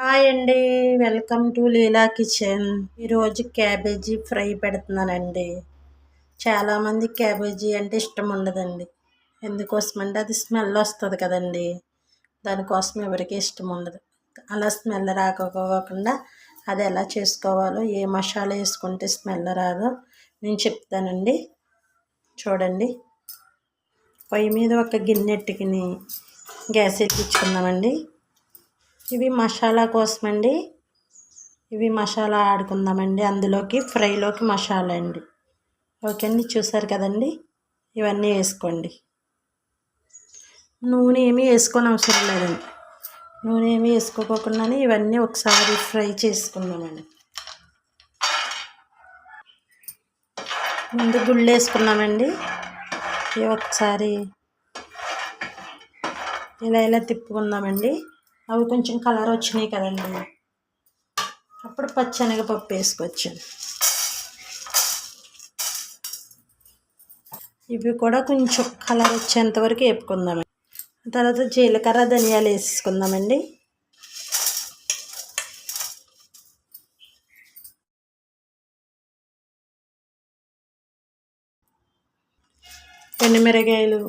Hi అండి. Welcome to Leela kitchen. ఈరోజు cabbage fry పెడుతున్నానండి. చాలామంది క్యాబేజీ అంటే ఇష్టం ఉండదండి. ఎందుకోసమంటే అది స్మెల్ వస్తుంది కదండి. దానికోసం ఎవరికి ఇష్టం ఉండదు. అలా స్మెల్ రాకపోకుండా అది ఎలా చేసుకోవాలో, ఏ మసాలా వేసుకుంటే స్మెల్ రాదో నేను చెప్తానండి. చూడండి. పొయ్యి మీద ఒక గిన్నె ఎట్టుకుని గ్యాస్ ఎక్కించుకుందామండి. ఇవి మసాలా కోసమండి. ఇవి మసాలా ఆడుకుందామండి. అందులోకి ఫ్రైలోకి మసాలా అండి. ఓకే అండి, చూసారు కదండి. ఇవన్నీ వేసుకోండి. నూనె ఏమీ వేసుకొని అవసరం లేదండి. నూనె ఏమీ వేసుకోకుండానే ఇవన్నీ ఒకసారి ఫ్రై చేసుకుందామండి. ముందు గుళ్ళు వేసుకున్నామండి. ఇవి ఒకసారి ఇలా తిప్పుకుందామండి. అవి కొంచెం కలర్ వచ్చినాయి కదండి. అప్పుడు పచ్చెనగపప్పు వేసుకోవచ్చు. ఇవి కూడా కొంచెం కలర్ వచ్చేంత వరకు వేపుకుందామండి. తర్వాత జీలకర్ర ధనియాలు వేసుకుందామండి. ఎండుమిరగాయలు,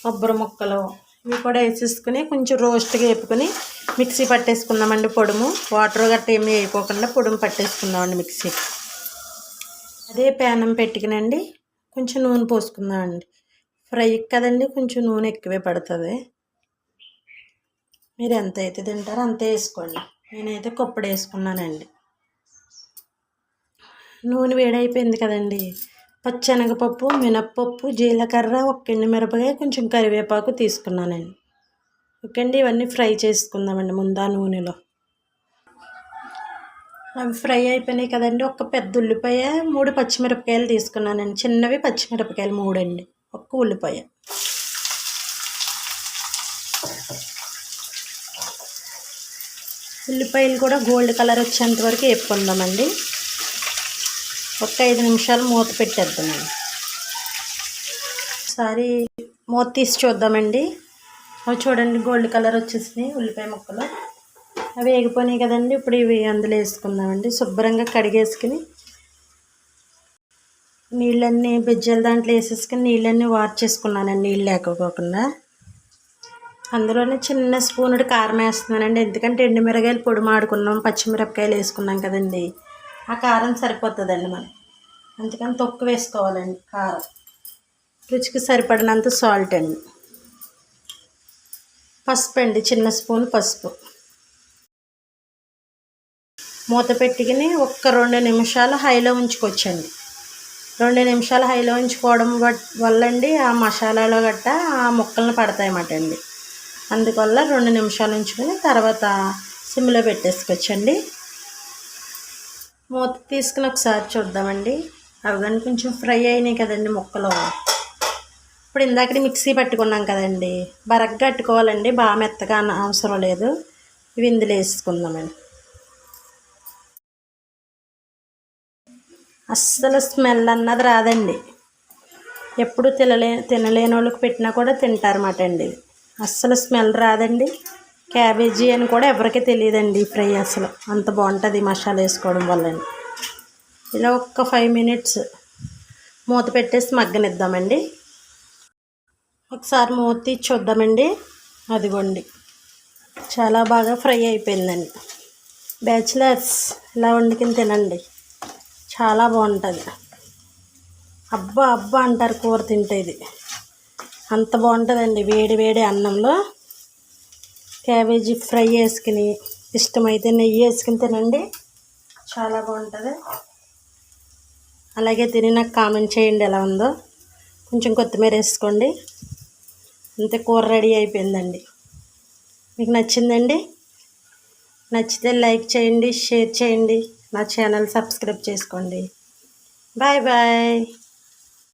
కొబ్బరి ముక్కలు ఇవి కూడా వేసేసుకుని కొంచెం రోస్ట్గా వేపుకొని మిక్సీ పట్టేసుకుందామండి. పొడుము వాటర్ గట్ట ఏమీ వేయకోకుండా పొడుము పట్టేసుకుందామండి మిక్సీ. అదే ప్యానం పెట్టుకునండి కొంచెం నూనె పోసుకుందామండి. ఫ్రై కదండి, కొంచెం నూనె ఎక్కువే పడుతుంది. మీరు ఎంత అయితే తింటారో అంతే వేసుకోండి. నేనైతే కొప్పడి వేసుకున్నానండి. నూనె వేడైపోయింది కదండి. పచ్చెనగపప్పు, మినప్పప్పు, జీలకర్ర, ఒక ఎండుమిరపకాయ, కొంచెం కరివేపాకు తీసుకున్నానండి. ఓకే అండి, ఇవన్నీ ఫ్రై చేసుకుందామండి ముందు ఆ నూనెలో. అవి ఫ్రై అయిపోయినాయి కదండి. ఒక పెద్ద ఉల్లిపాయ, 3 పచ్చిమిరపకాయలు తీసుకున్నానండి. చిన్నవి పచ్చిమిరపకాయలు 3 అండి. ఒక్క ఉల్లిపాయ. ఉల్లిపాయలు కూడా గోల్డ్ కలర్ వచ్చేంత వరకు వేపుకుందామండి. ఒక 5 నిమిషాలు మూత పెట్టేద్దామండి. ఒకసారి మూత తీసి చూద్దామండి. అవి చూడండి, గోల్డ్ కలర్ వచ్చేసినాయి ఉల్లిపాయ ముక్కలు. అవి వేగిపోయినాయి కదండి. ఇప్పుడు ఇవి అందులో వేసుకుందామండి. శుభ్రంగా కడిగేసుకుని నీళ్ళన్నీ బెజ్జల దాంట్లో వేసేసుకుని నీళ్ళన్నీ వార్చేసుకున్నానండి. నీళ్ళు లేకపోకుండా అందులోనే చిన్న స్పూనుడు కారం వేస్తున్నానండి. ఎందుకంటే ఎండుమిరగాయలు పొడి మాడుకున్నాం, పచ్చిమిరపకాయలు వేసుకున్నాం కదండి. ఆ కారం సరిపోతుందండి మనం. అందుకని తక్కువ వేసుకోవాలండి కారం. రుచికి సరిపడినంత సాల్ట్ అండి. పసుపు అండి, చిన్న స్పూన్ పసుపు. మూత పెట్టుకుని ఒక్క 2 నిమిషాలు హైలో ఉంచుకోవచ్చండి. 2 నిమిషాలు హైలో ఉంచుకోవడం వల్ల అండి ఆ మసాలాలో గట్ట ఆ ముక్కలను పడతాయన్నమాట అండి. అందువల్ల 2 నిమిషాలు ఉంచుకొని తర్వాత సిమ్లో పెట్టేసుకోవచ్చండి. మూత తీసుకుని ఒకసారి చూద్దామండి. అవి కానీ కొంచెం ఫ్రై అయినాయి కదండి ముక్కలు. ఇప్పుడు ఇందాక మిక్సీ పట్టుకున్నాం కదండి, బరగ్గా కట్టుకోవాలండి. బాగా మెత్తగా అవసరం లేదు. ఇవి ఇందులో వేసుకుందామండి. అస్సలు స్మెల్ అన్నది రాదండి. ఎప్పుడు తినలేని వాళ్ళకి పెట్టినా కూడా తింటారన్నమాట అండి. అస్సలు స్మెల్ రాదండి. క్యాబేజీ అని కూడా ఎవరికీ తెలియదండి ఫ్రై. అసలు అంత బాగుంటుంది మసాలా వేసుకోవడం వల్లండి. ఇలా ఒక్క 5 మినిట్స్ మూత పెట్టేసి మగ్గనిద్దామండి. ఒకసారి మూత తీసి చూద్దామండి. అదిగోండి, చాలా బాగా ఫ్రై అయిపోయిందండి. బ్యాచిలర్స్ ఇలా వండుకుని తినండి, చాలా బాగుంటుంది. అబ్బా అబ్బా అంటారు కూర తింటే. ఇది అంత బాగుంటుందండి. వేడి వేడి అన్నంలో క్యాబేజీ ఫ్రై వేసుకుని, ఇష్టమైతే నెయ్యి వేసుకుని తినండి, చాలా బాగుంటుంది. అలాగే తిని నాకు కామెంట్ చేయండి ఎలా ఉందో. కొంచెం కొత్తిమీర వేసుకోండి. అంతే, కూర రెడీ అయిపోయిందండి. మీకు నచ్చిందండి? నచ్చితే లైక్ చేయండి, షేర్ చేయండి, నా ఛానల్ సబ్స్క్రైబ్ చేసుకోండి. Bye bye.